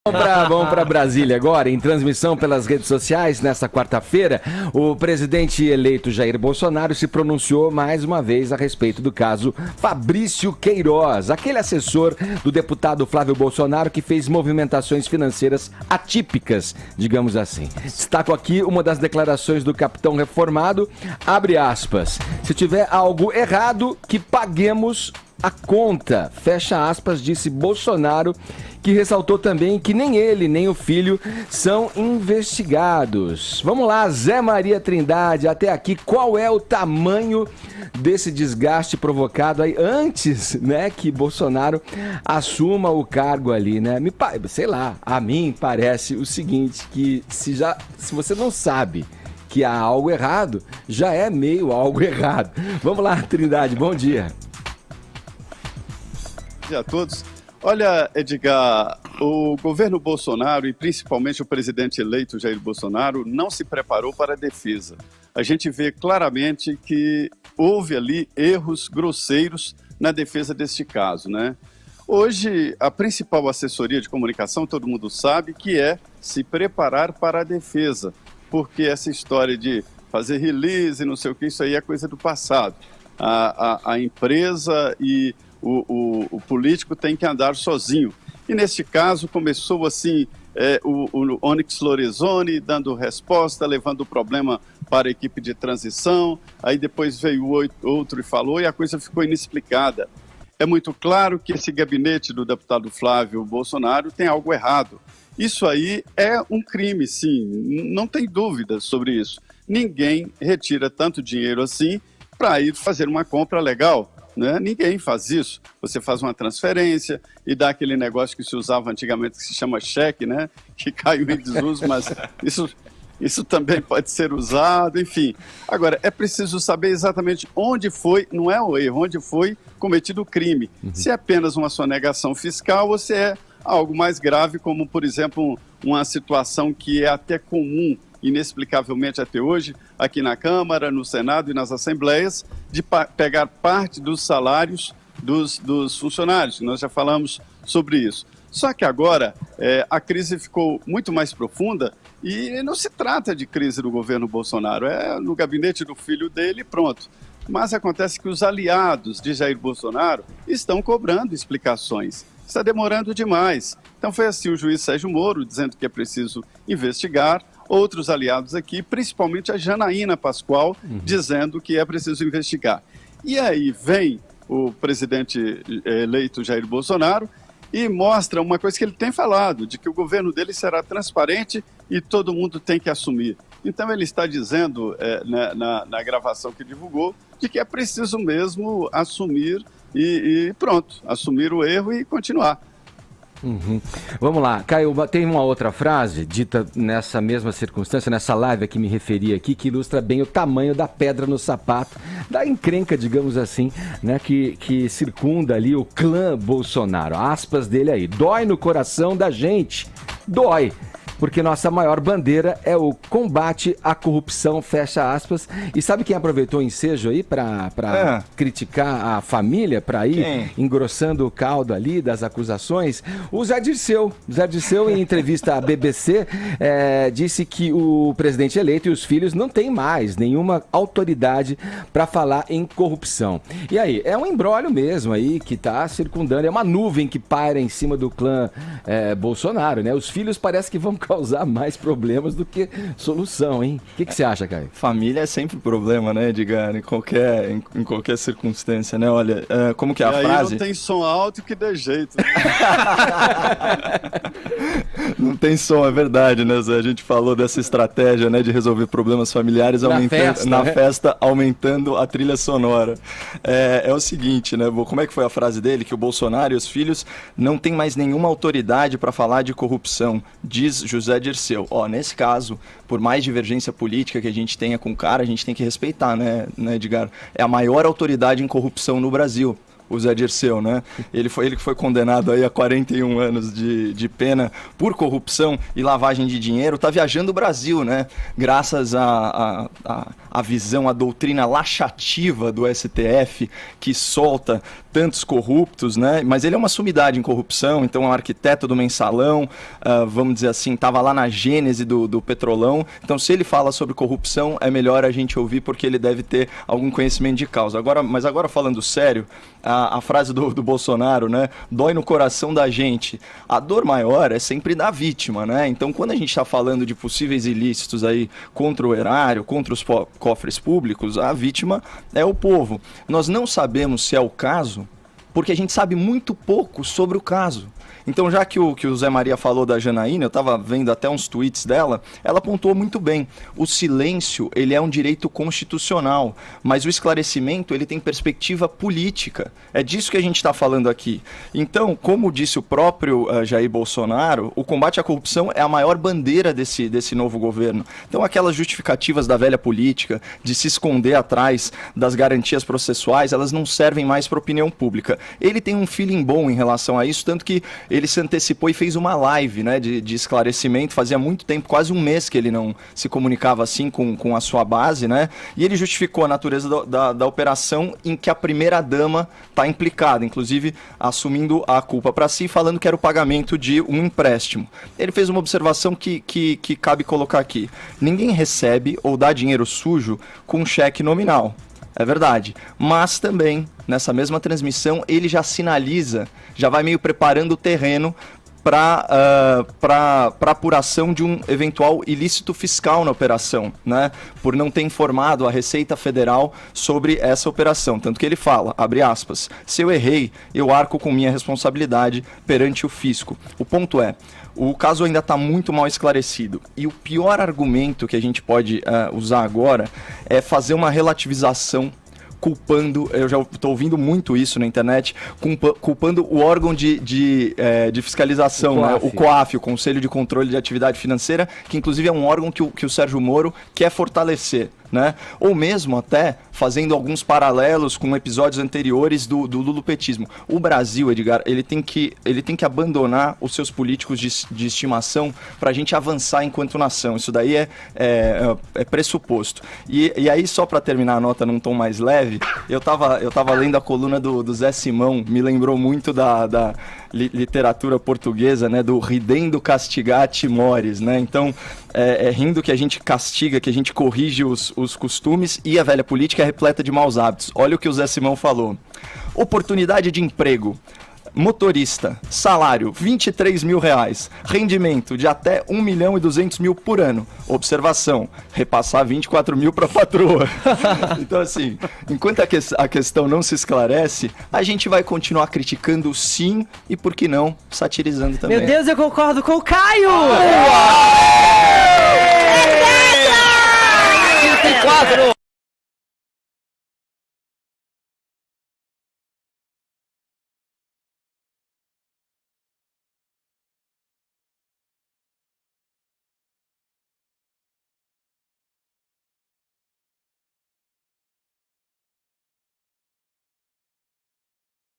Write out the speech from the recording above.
Vamos para Brasília agora, em transmissão pelas redes sociais, nesta quarta-feira, o presidente eleito Jair Bolsonaro se pronunciou mais uma vez a respeito do caso Fabrício Queiroz, aquele assessor do deputado Flávio Bolsonaro que fez movimentações financeiras atípicas, digamos assim. Destaco aqui uma das declarações do capitão reformado, abre aspas, se tiver algo errado, que paguemos a conta, fecha aspas, disse Bolsonaro, que ressaltou também que nem ele, nem o filho são investigados. Vamos lá, Zé Maria Trindade, até aqui, qual é o tamanho desse desgaste provocado aí antes, né, que Bolsonaro assuma o cargo ali, né? Sei lá, a mim parece o seguinte, que se você não sabe que há algo errado, já é meio algo errado. Vamos lá, Trindade, bom dia. Bom dia a todos. Olha, Edgar, o governo Bolsonaro e principalmente o presidente eleito Jair Bolsonaro não se preparou para a defesa. A gente vê claramente que houve ali erros grosseiros na defesa deste caso, né? Hoje, a principal assessoria de comunicação, todo mundo sabe, que é se preparar para a defesa, porque essa história de fazer release, não sei o que, isso aí é coisa do passado. A empresa e o político tem que andar sozinho. E neste caso começou assim, o Onyx Lorenzoni dando resposta, levando o problema para a equipe de transição, aí depois veio outro e falou, e a coisa ficou inexplicada. É muito claro que esse gabinete do deputado Flávio Bolsonaro tem algo errado. Isso aí é um crime, sim, não tem dúvida sobre isso. Ninguém retira tanto dinheiro assim para ir fazer uma compra legal. Né? Ninguém faz isso. Você faz uma transferência e dá aquele negócio que se usava antigamente que se chama cheque, né? Que caiu em desuso, mas isso também pode ser usado, enfim. Agora, é preciso saber exatamente onde foi, não é o erro, onde foi cometido o crime. Se é apenas uma sonegação fiscal ou se é algo mais grave, como, por exemplo, uma situação que é até comum, inexplicavelmente até hoje, aqui na Câmara, no Senado e nas Assembleias, de pegar parte dos salários dos funcionários. Nós já falamos sobre isso. Só que agora a crise ficou muito mais profunda e não se trata de crise do governo Bolsonaro, é no gabinete do filho dele e pronto. Mas acontece que os aliados de Jair Bolsonaro estão cobrando explicações. Está demorando demais. Então foi assim o juiz Sérgio Moro dizendo que é preciso investigar, outros aliados aqui, principalmente a Janaína Pascoal, dizendo que é preciso investigar. E aí vem o presidente eleito Jair Bolsonaro e mostra uma coisa que ele tem falado, de que o governo dele será transparente e todo mundo tem que assumir. Então ele está dizendo, na gravação que divulgou, de que é preciso mesmo assumir e pronto, assumir o erro e continuar. Vamos lá, Caio, tem uma outra frase dita nessa mesma circunstância, nessa live a que me referi aqui, que ilustra bem o tamanho da pedra no sapato, da encrenca, digamos assim, né, que circunda ali o clã Bolsonaro. Aspas dele aí, dói no coração da gente, dói. Porque nossa maior bandeira é o combate à corrupção, fecha aspas. E sabe quem aproveitou o ensejo aí para criticar a família, para ir engrossando o caldo ali das acusações? O Zé Dirceu. Zé Dirceu, em entrevista à BBC, disse que o presidente eleito e os filhos não têm mais nenhuma autoridade para falar em corrupção. E aí, é um imbróglio mesmo aí que está circundando, é uma nuvem que paira em cima do clã Bolsonaro, né? Os filhos parece que vão causar mais problemas do que solução, hein? O que você acha, Caio? Família é sempre problema, né, Edgar? Em qualquer circunstância, né? Olha, como que é a frase? Não tem som alto que dê jeito. Né? Não tem som, é verdade, né, Zé? A gente falou dessa estratégia, né, de resolver problemas familiares na festa, aumentando a trilha sonora. É o seguinte, né? Como é que foi a frase dele? Que o Bolsonaro e os filhos não têm mais nenhuma autoridade para falar de corrupção, diz José Dirceu. Nesse caso, por mais divergência política que a gente tenha com o cara, a gente tem que respeitar, né, Edgar? É a maior autoridade em corrupção no Brasil. o Zé Dirceu, né? Ele que foi condenado aí a 41 anos de pena por corrupção e lavagem de dinheiro, tá viajando o Brasil, né? Graças à visão, à doutrina laxativa do STF, que solta tantos corruptos, né? Mas ele é uma sumidade em corrupção, então é um arquiteto do mensalão, vamos dizer assim, estava lá na gênese do Petrolão. Então, se ele fala sobre corrupção, é melhor a gente ouvir, porque ele deve ter algum conhecimento de causa. Mas agora falando sério, a frase do Bolsonaro, né? Dói no coração da gente. A dor maior é sempre da vítima, né? Então, quando a gente está falando de possíveis ilícitos aí contra o erário, contra os cofres públicos, a vítima é o povo. Nós não sabemos se é o caso, porque a gente sabe muito pouco sobre o caso. Então, já que o Zé Maria falou da Janaína, eu estava vendo até uns tweets dela, ela pontuou muito bem. O silêncio, ele é um direito constitucional, mas o esclarecimento, ele tem perspectiva política. É disso que a gente está falando aqui. Então, como disse o próprio Jair Bolsonaro, o combate à corrupção é a maior bandeira desse novo governo. Então, aquelas justificativas da velha política, de se esconder atrás das garantias processuais, elas não servem mais para a opinião pública. Ele tem um feeling bom em relação a isso, tanto que ele se antecipou e fez uma live, né, de esclarecimento. Fazia muito tempo, quase um mês, que ele não se comunicava assim com a sua base, né? E ele justificou a natureza da operação em que a primeira-dama está implicada, inclusive assumindo a culpa para si, falando que era o pagamento de um empréstimo. Ele fez uma observação que cabe colocar aqui. Ninguém recebe ou dá dinheiro sujo com cheque nominal. É verdade, mas também, nessa mesma transmissão, ele já sinaliza, já vai meio preparando o terreno para apuração de um eventual ilícito fiscal na operação, né? Por não ter informado a Receita Federal sobre essa operação. Tanto que ele fala, abre aspas, se eu errei, eu arco com minha responsabilidade perante o fisco. O ponto é, o caso ainda está muito mal esclarecido. E o pior argumento que a gente pode usar agora é fazer uma relativização culpando, eu já estou ouvindo muito isso na internet, culpando o órgão de fiscalização, o COAF, o Conselho de Controle de Atividade Financeira, que inclusive é um órgão que o Sérgio Moro quer fortalecer. Né? Ou mesmo até fazendo alguns paralelos com episódios anteriores do lulopetismo. O Brasil, Edgar, ele tem que abandonar os seus políticos de estimação para a gente avançar enquanto nação. Isso daí é pressuposto. E aí, só para terminar a nota num tom mais leve, eu tava lendo a coluna do Zé Simão, me lembrou muito da literatura portuguesa, né, do ridendo castigati mores, né? Então, rindo que a gente castiga, que a gente corrige os costumes, e a velha política é repleta de maus hábitos. Olha o que o Zé Simão falou. Oportunidade de emprego. Motorista, salário, R$23 mil, rendimento de até 1.200.000 por ano. Observação, repassar 24 mil para a patroa. Então, assim, enquanto a questão não se esclarece, a gente vai continuar criticando sim e, por que não, satirizando também. Meu Deus, eu concordo com o Caio! É 4!